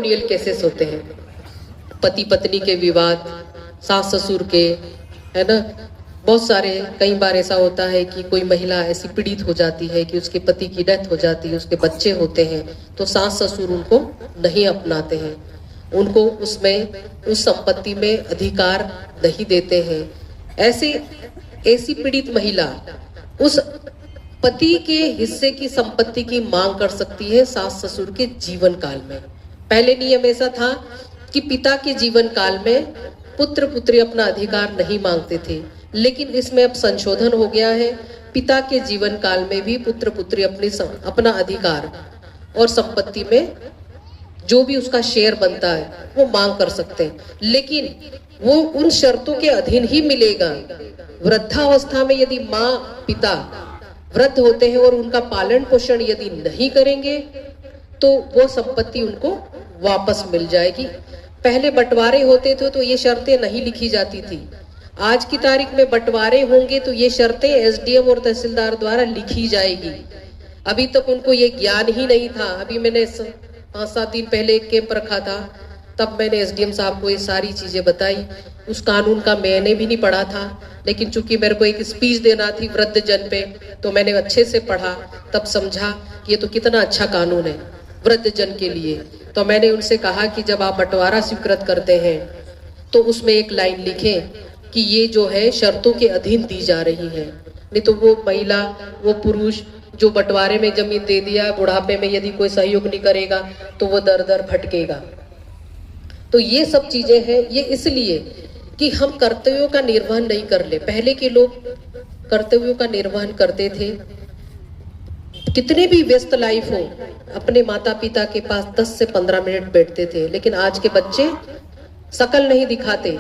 Matrimonial cases होते हैं, पति पत्नी के विवाद, सास ससुर के, है ना, बहुत सारे। कई बार ऐसा होता है कि कोई महिला ऐसी पीड़ित हो जाती है कि उसके पति की डेथ हो जाती है, उसके बच्चे होते हैं, तो सास ससुर उनको नहीं अपनाते हैं, उनको उसमें उस संपत्ति में अधिकार नहीं देते हैं। ऐसी पीड़ित महिला उस पति के हिस्से की संपत्ति की मांग कर सकती है सास ससुर के जीवन काल में। पहले नियम ऐसा था कि पिता के जीवन काल में पुत्र पुत्री अपना अधिकार नहीं मांगते थे, लेकिन इसमें अब संशोधन हो गया है। पिता के जीवन काल में भी पुत्र पुत्री अपना अधिकार और संपत्ति में जो भी उसका शेयर बनता है वो मांग कर सकते हैं, लेकिन वो उन शर्तों के अधीन ही मिलेगा। वृद्धावस्था में यदि माँ पिता वृद्ध होते हैं और उनका पालन पोषण यदि नहीं करेंगे तो वो संपत्ति उनको वापस मिल जाएगी। पहले बंटवारे होते थे तो ये शर्तें नहीं लिखी जाती थी। आज की तारीख में बंटवारे होंगे तो ये शर्तें एसडीएम और तहसीलदार द्वारा लिखी जाएगी। अभी तक उनको ये ज्ञान ही नहीं था। अभी मैंने 5-7 दिन पहले एक कैंप रखा था, तब मैंने एसडीएम साहब को ये सारी चीजें बताई। उस कानून का मैंने भी नहीं पढ़ा था, लेकिन चूंकि मेरे को एक स्पीच देना थी वृद्ध जन पे, तो मैंने अच्छे से पढ़ा, तब समझा कि ये तो कितना अच्छा कानून है वृद्ध जन के लिए। तो मैंने उनसे कहा कि जब आप बंटवारा स्वीकृत करते हैं तो उसमें एक लाइन लिखें कि ये जो है शर्तों के अधीन दी जा रही है, नहीं तो वो महिला वो पुरुष जो बंटवारे में जमीन दे दिया, बुढ़ापे में यदि कोई सहयोग नहीं करेगा तो वो दर दर भटकेगा। तो ये सब चीजें हैं, ये इसलिए कि हम कर्तव्यों का निर्वहन नहीं कर ले। पहले के लोग कर्तव्यों का निर्वहन करते थे, कितने भी व्यस्त लाइफ हो, अपने माता पिता के पास 10 से 15 मिनट बैठते थे। लेकिन आज के बच्चे शकल नहीं दिखाते,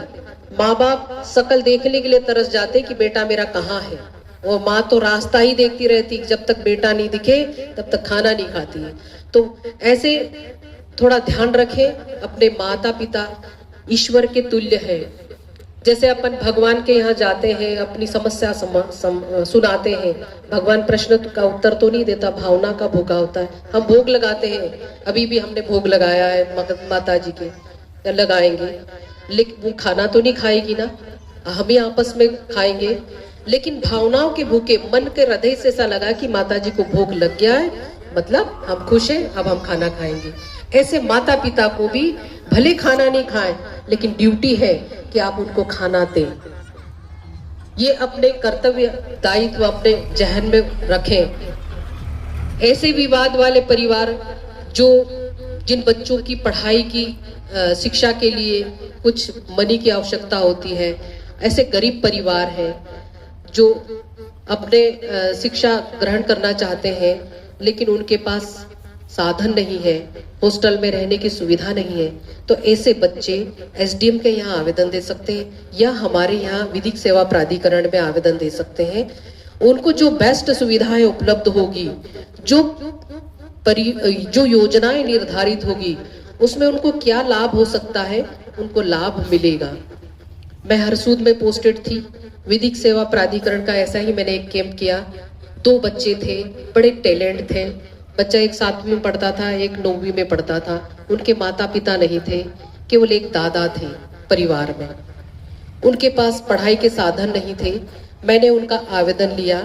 माँ बाप शकल देखने के लिए तरस जाते कि बेटा मेरा कहाँ है, और माँ तो रास्ता ही देखती रहती, जब तक बेटा नहीं दिखे तब तक खाना नहीं खाती है। तो ऐसे थोड़ा ध्यान रखें, अपने माता पिता ईश्वर के तुल्य है। जैसे अपन भगवान के यहाँ जाते हैं, अपनी समस्या सुनाते हैं, भगवान प्रश्न का उत्तर तो नहीं देता, भावना का भोगा होता है। हम भोग लगाते हैं, अभी भी हमने भोग लगाया है माता जी के, लगाएंगे, लेकिन वो खाना तो नहीं खाएगी ना, हम ही आपस में खाएंगे। लेकिन भावनाओं के भूखे, मन के हृदय से ऐसा लगा कि माता जी को भोग लग गया है, मतलब हम खुश हैं, अब हम खाना खाएंगे। ऐसे माता पिता को भी भले खाना नहीं खाएं, लेकिन ड्यूटी है कि आप उनको खाना दें। ये अपने कर्तव्य दायित्व अपने जहन में रखें। ऐसे विवाद वाले परिवार जिन बच्चों की पढ़ाई की शिक्षा के लिए कुछ मनी की आवश्यकता होती है, ऐसे गरीब परिवार हैं जो अपने शिक्षा ग्रहण करना चाहते हैं, लेकिन उनके पास साधन नहीं है, हॉस्टल में रहने की सुविधा नहीं है, तो ऐसे बच्चे एसडीएम के यहाँ आवेदन दे सकते हैं या हमारे यहाँ विधिक सेवा प्राधिकरण में आवेदन दे सकते हैं। उनको जो बेस्ट सुविधाएं उपलब्ध होगी, जो योजनाएं निर्धारित होगी, उसमें उनको क्या लाभ हो सकता है, उनको लाभ मिलेगा। मैं हरसूद में पोस्टेड थी, विधिक सेवा प्राधिकरण का ऐसा ही मैंने एक कैंप किया। 2 बच्चे थे, बड़े टैलेंट थे। बच्चा एक 7वीं में पढ़ता था, एक 9वीं में पढ़ता था। उनके माता पिता नहीं थे, केवल एक दादा थे परिवार में। उनके पास पढ़ाई के साधन नहीं थे। मैंने उनका आवेदन लिया,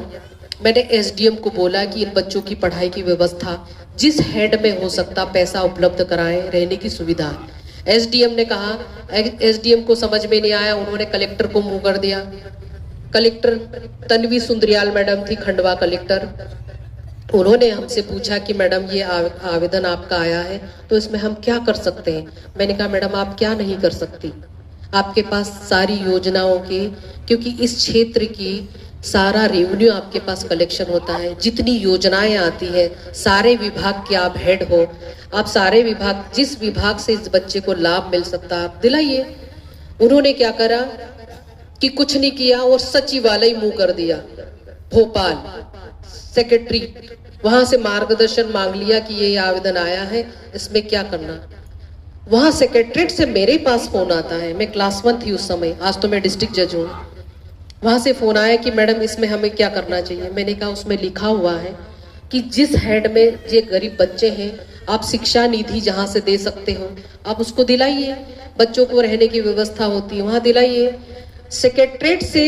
मैंने एसडीएम को बोला कि इन बच्चों की पढ़ाई की व्यवस्था जिस हेड में हो सकता पैसा उपलब्ध कराएं, रहने की सुविधा। एसडीएम ने कहा, एसडीएम को समझ में नहीं आया, उन्होंने कलेक्टर को मुंह कर दिया। कलेक्टर तन्वी सुंदरियाल मैडम थी, खंडवा कलेक्टर। उन्होंने हमसे पूछा कि मैडम ये आवेदन आपका आया है, तो इसमें हम क्या कर सकते हैं। मैंने कहा मैडम आप क्या नहीं कर सकती, आपके पास सारी योजनाओं के, क्योंकि इस क्षेत्र की सारा रेवेन्यू आपके पास कलेक्शन होता है, जितनी योजनाएं आती है, सारे विभाग के आप हेड हो, आप सारे विभाग, जिस विभाग से इस बच्चे को लाभ मिल सकता आप दिलाइए। उन्होंने क्या करा कि कुछ नहीं किया और सचिवालय मुंह कर दिया। भोपाल सेक्रेटरी, वहां से मार्गदर्शन मांग लिया कि ये आवेदन आया है, इसमें क्या करना। वहां सेक्रेटरीट से मेरे पास फोन आता है, मैं क्लास 1 थी उस समय, आज तो मैं डिस्ट्रिक्ट जज हूँ। वहां से फोन आया कि मैडम इसमें हमें क्या करना चाहिए। मैंने कहा उसमें लिखा हुआ है कि जिस हेड में ये गरीब बच्चे हैं आप शिक्षा निधि जहां से दे सकते हो आप उसको दिलाइए, बच्चों को रहने की व्यवस्था होती है वहां दिलाइए। सेक्रेटरीट से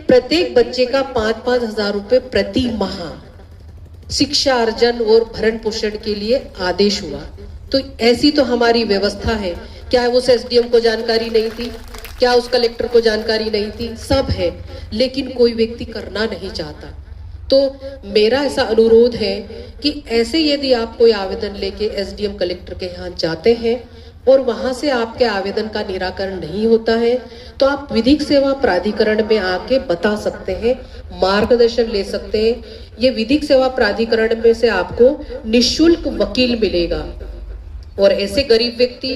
प्रत्येक बच्चे का 5-5 हजार रुपए प्रति माह शिक्षा अर्जन और भरण पोषण के लिए आदेश हुआ। तो ऐसी तो हमारी व्यवस्था है। क्या उस एसडीएम को जानकारी नहीं थी? क्या उस कलेक्टर को जानकारी नहीं थी? सब है, लेकिन कोई व्यक्ति करना नहीं चाहता। तो मेरा ऐसा अनुरोध है कि ऐसे यदि आप कोई आवेदन लेके एसडीएम कलेक्टर के यहाँ जाते हैं और वहां से आपके आवेदन का निराकरण नहीं होता है तो आप विधिक सेवा प्राधिकरण में आके बता सकते हैं, मार्गदर्शन ले सकते हैं। ये विधिक सेवा प्राधिकरण में से आपको निःशुल्क वकील मिलेगा और ऐसे गरीब व्यक्ति